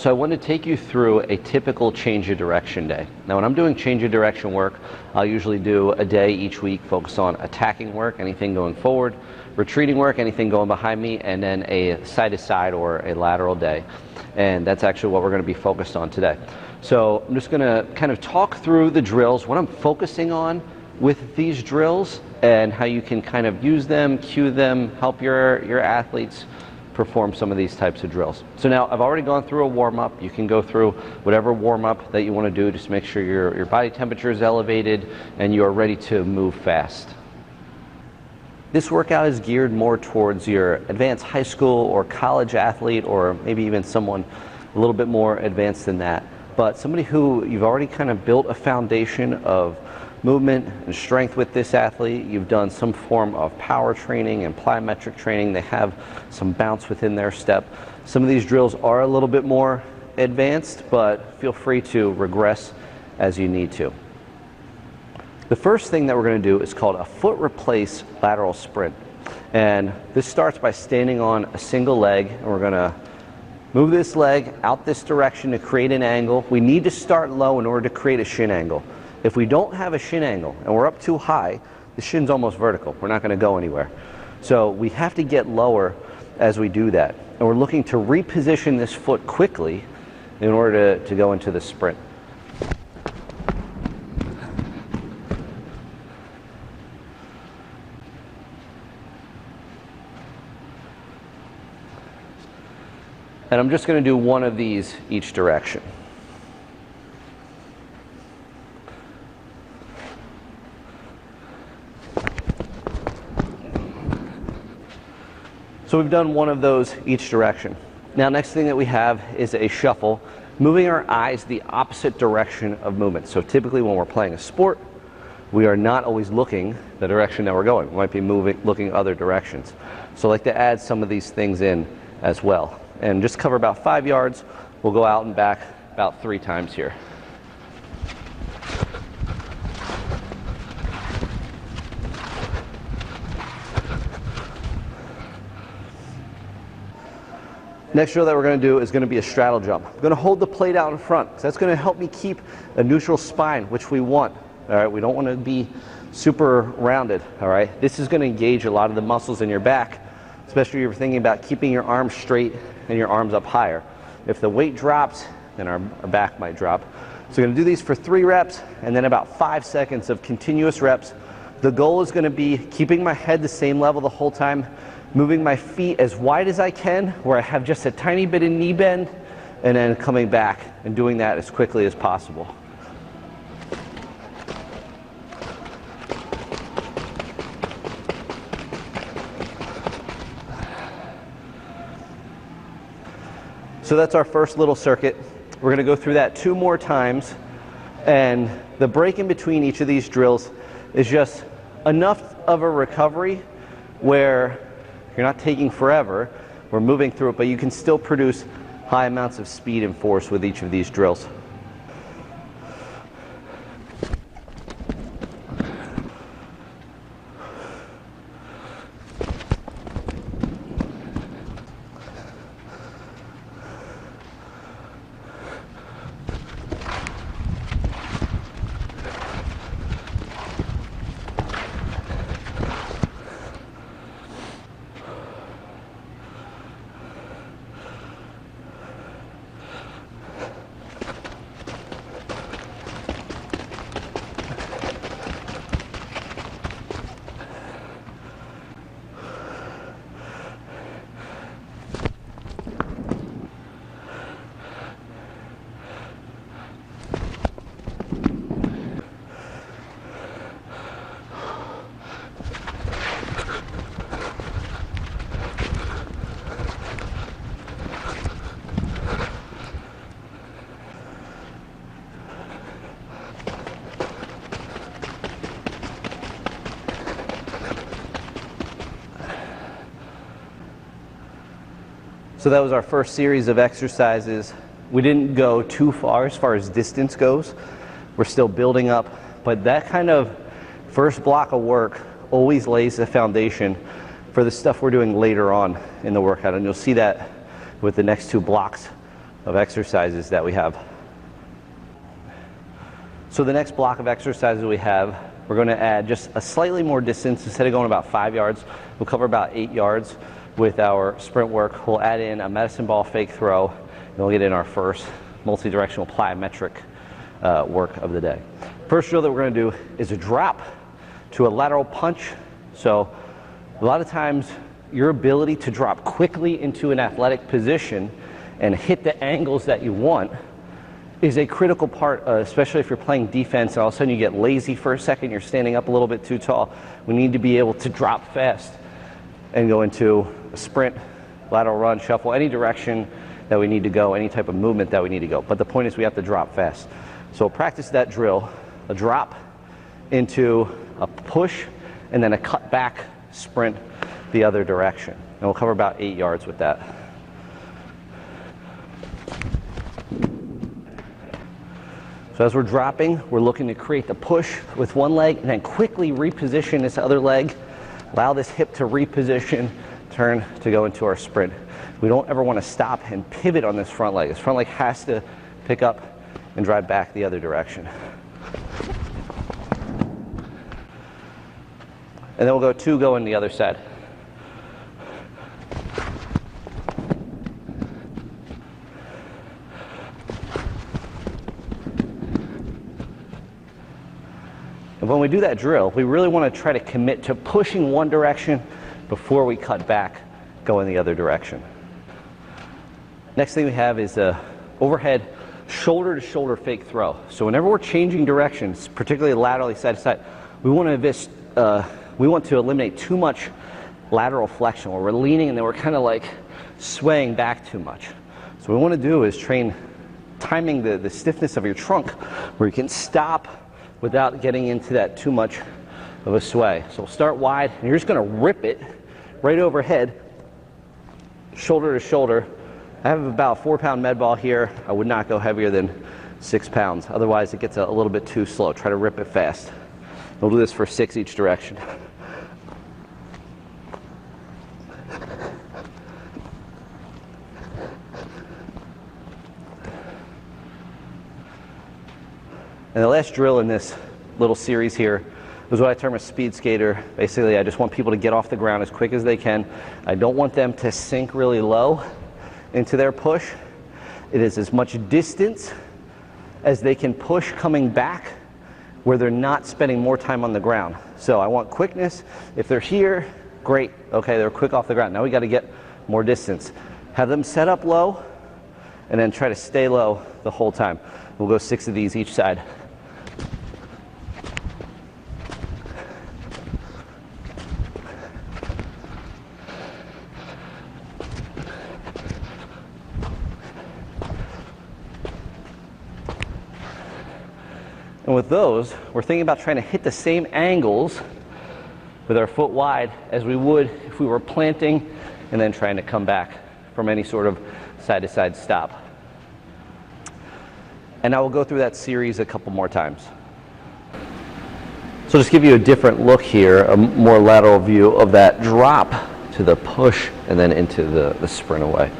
So I want to take you through a typical change of direction day. Now when I'm doing change of direction work, I'll usually do a day each week focused on attacking work, anything going forward, retreating work, anything going behind me, and then a side-to-side or a lateral day. And that's actually what we're going to be focused on today. So I'm just going to kind of talk through the drills, what I'm focusing on with these drills, and how you can kind of use them, cue them, help your athletes perform some of these types of drills. So now I've already gone through a warm-up. You can go through whatever warm-up that you want to do, just make sure your body temperature is elevated and you are ready to move fast. This workout is geared more towards your advanced high school or college athlete, or maybe even someone a little bit more advanced than that. But somebody who you've already kind of built a foundation of movement and strength with this athlete, you've done some form of power training and plyometric training, they have some bounce within their step. Some of these drills are a little bit more advanced, but feel free to regress as you need to. The first thing that we're going to do is called a foot replace lateral sprint. And this starts by standing on a single leg, and we're going to move this leg out this direction to create an angle. We need to start low in order to create a shin angle. If we don't have a shin angle and we're up too high, the shin's almost vertical. We're not going to go anywhere. So we have to get lower as we do that. And we're looking to reposition this foot quickly in order to go into the sprint. And I'm just going to do one of these each direction. So we've done one of those each direction. Now next thing that we have is a shuffle, moving our eyes the opposite direction of movement. So typically when we're playing a sport, we are not always looking the direction that we're going. We might be looking other directions. So I like to add some of these things in as well. And just cover about 5 yards. We'll go out and back about 3 times here. Next drill that we're going to do is going to be a straddle jump. I'm going to hold the plate out in front, because that's going to help me keep a neutral spine, which we want. All right, we don't want to be super rounded. All right, this is going to engage a lot of the muscles in your back, especially if you're thinking about keeping your arms straight and your arms up higher. If the weight drops, then our back might drop. So we're going to do these for 3 reps and then about 5 seconds of continuous reps. The goal is going to be keeping my head the same level the whole time, moving my feet as wide as I can, where I have just a tiny bit of knee bend, and then coming back and doing that as quickly as possible. So that's our first little circuit. We're going to go through that 2 more times, and the break in between each of these drills is just enough of a recovery where you're not taking forever, we're moving through it, but you can still produce high amounts of speed and force with each of these drills. So that was our first series of exercises. We didn't go too far as distance goes. We're still building up, but that kind of first block of work always lays the foundation for the stuff we're doing later on in the workout, and you'll see that with the next 2 blocks of exercises that we have. So the next block of exercises we have, we're going to add just a slightly more distance. Instead of going about 5 yards, we'll cover about 8 yards with our sprint work. We'll add in a medicine ball fake throw, and we'll get in our first multi-directional plyometric work of the day. First drill that we're going to do is a drop to a lateral punch. So a lot of times your ability to drop quickly into an athletic position and hit the angles that you want is a critical part, especially if you're playing defense and all of a sudden you get lazy for a second, you're standing up a little bit too tall. We need to be able to drop fast and go into a sprint, lateral run, shuffle, any direction that we need to go, any type of movement that we need to go. But the point is we have to drop fast. So practice that drill, a drop into a push and then a cut back sprint the other direction. And we'll cover about 8 yards with that. So as we're dropping, we're looking to create the push with one leg and then quickly reposition this other leg. Allow this hip to reposition, turn to go into our sprint. We don't ever want to stop and pivot on this front leg. This front leg has to pick up and drive back the other direction. And then we'll go two, go in the other side. And when we do that drill, we really want to try to commit to pushing one direction before we cut back, go in the other direction. Next thing we have is a overhead shoulder to shoulder fake throw. So whenever we're changing directions, particularly laterally side to side, we want to eliminate too much lateral flexion where we're leaning and then we're kind of like swaying back too much. So what we want to do is train timing the stiffness of your trunk where you can stop without getting into that too much of a sway. So we'll start wide and you're just going to rip it right overhead, shoulder to shoulder. I have about a 4-pound med ball here. I would not go heavier than 6 pounds. Otherwise it gets a little bit too slow. Try to rip it fast. We'll do this for 6 each direction. And the last drill in this little series here is what I term a speed skater. Basically, I just want people to get off the ground as quick as they can. I don't want them to sink really low into their push. It is as much distance as they can push coming back where they're not spending more time on the ground. So I want quickness. If they're here, great. Okay, they're quick off the ground. Now we got to get more distance. Have them set up low and then try to stay low the whole time. We'll go 6 of these each side. And with those, we're thinking about trying to hit the same angles with our foot wide as we would if we were planting and then trying to come back from any sort of side-to-side stop. And I will go through that series a couple more times. So just give you a different look here, a more lateral view of that drop to the push and then into the sprint away.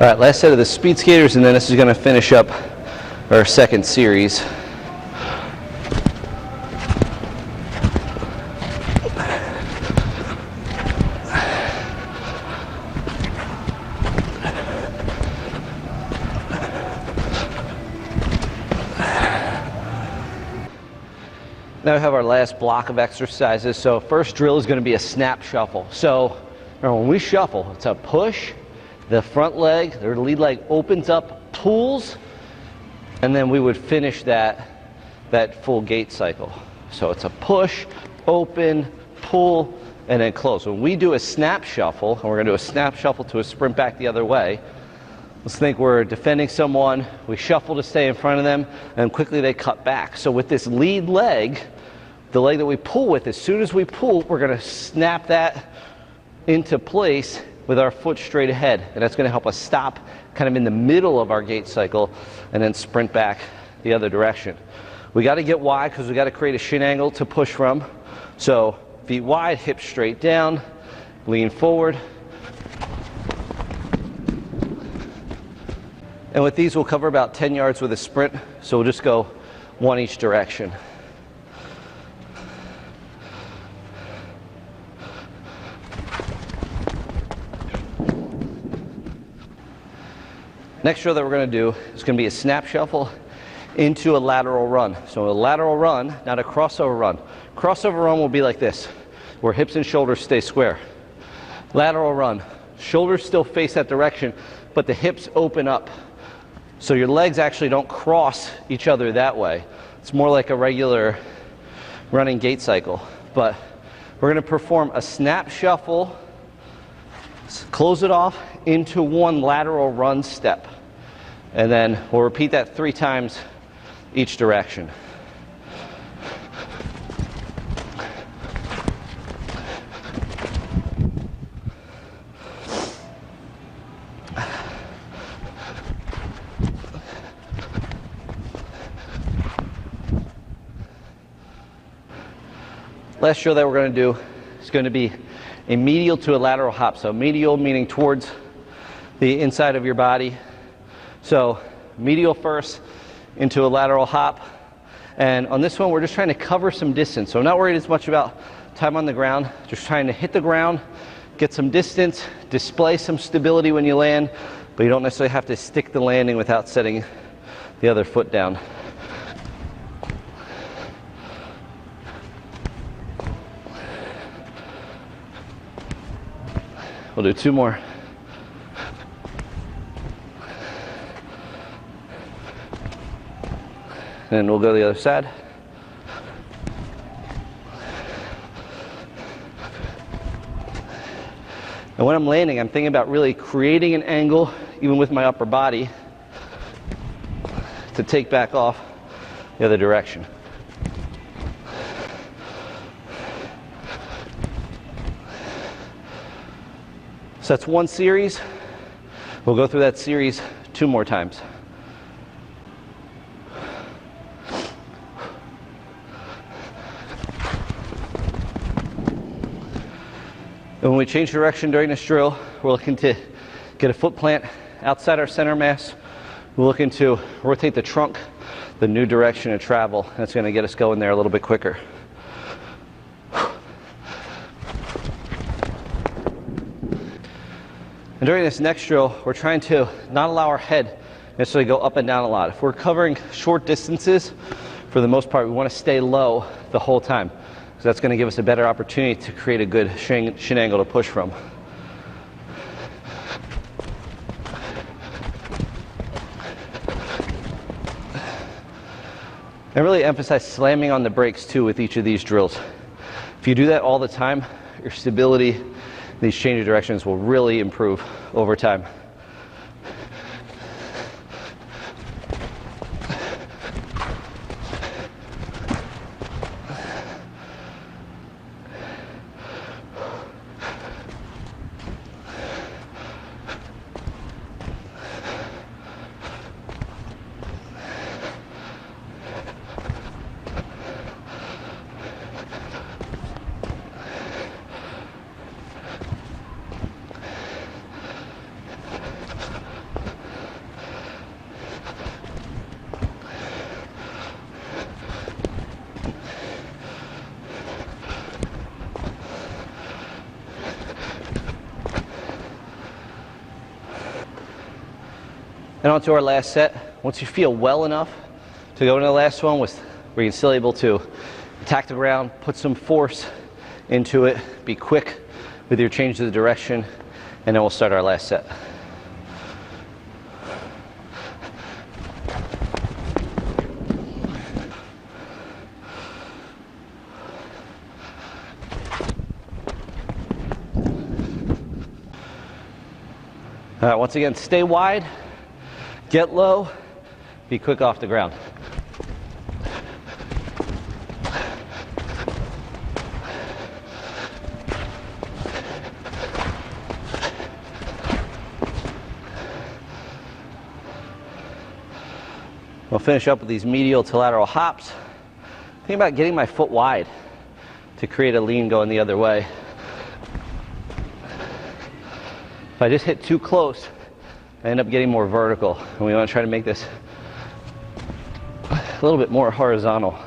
All right, last set of the speed skaters, and then this is going to finish up our second series. Now we have our last block of exercises. So first drill is going to be a snap shuffle. So remember, when we shuffle, it's a push, the front leg, or the lead leg opens up, pulls, and then we would finish that full gait cycle. So it's a push, open, pull, and then close. When we do a snap shuffle, and we're going to do a snap shuffle to a sprint back the other way, let's think we're defending someone, we shuffle to stay in front of them, and quickly they cut back. So with this lead leg, the leg that we pull with, as soon as we pull, we're going to snap that into place with our foot straight ahead. And that's going to help us stop kind of in the middle of our gait cycle and then sprint back the other direction. We got to get wide because we got to create a shin angle to push from. So feet wide, hips straight down, lean forward. And with these, we'll cover about 10 yards with a sprint, so we'll just go one each direction. Next drill that we're going to do is going to be a snap shuffle into a lateral run. So a lateral run, not a crossover run. Crossover run will be like this, where hips and shoulders stay square. Lateral run, shoulders still face that direction, but the hips open up. So your legs actually don't cross each other that way. It's more like a regular running gait cycle. But we're going to perform a snap shuffle, close it off into one lateral run step. And then we'll repeat that 3 times each direction. Last drill that we're going to do is going to be a medial to a lateral hop. So medial meaning towards the inside of your body. So medial first into a lateral hop. And on this one, we're just trying to cover some distance. So I'm not worried as much about time on the ground. Just trying to hit the ground, get some distance, display some stability when you land, but you don't necessarily have to stick the landing without setting the other foot down. We'll do 2 more. And we'll go to the other side. And when I'm landing, I'm thinking about really creating an angle, even with my upper body, to take back off the other direction. So that's one series. We'll go through that series 2 more times. And when we change direction during this drill, we're looking to get a foot plant outside our center mass. We're looking to rotate the trunk the new direction of travel. That's going to get us going there a little bit quicker. And during this next drill, we're trying to not allow our head necessarily go up and down a lot. If we're covering short distances, for the most part, we want to stay low the whole time. So that's going to give us a better opportunity to create a good shin angle to push from. And really emphasize slamming on the brakes too with each of these drills. If you do that all the time, your stability, these change of directions will really improve over time. And on to our last set. Once you feel well enough to go into the last one where you're still able to attack the ground, put some force into it, be quick with your change of the direction, and then we'll start our last set. All right, once again, stay wide, get low, be quick off the ground. We'll finish up with these medial to lateral hops. Think about getting my foot wide to create a lean going the other way. If I just hit too close, I end up getting more vertical, and we want to try to make this a little bit more horizontal.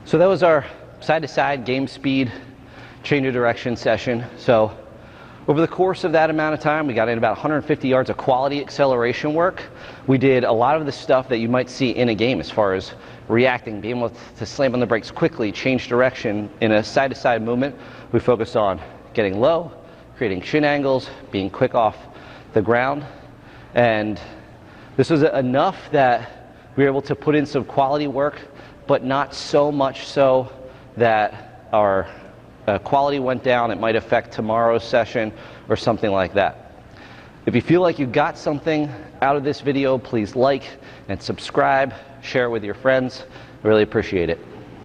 So that was our side-to-side game speed change of direction session. So over the course of that amount of time, we got in about 150 yards of quality acceleration work. We did a lot of the stuff that you might see in a game as far as reacting, being able to slam on the brakes quickly, change direction in a side-to-side movement. We focused on getting low, creating shin angles, being quick off the ground. And this was enough that we were able to put in some quality work, but not so much so that our quality went down. It might affect tomorrow's session or something like that. If you feel like you got something out of this video, please like and subscribe, share it with your friends. I really appreciate it.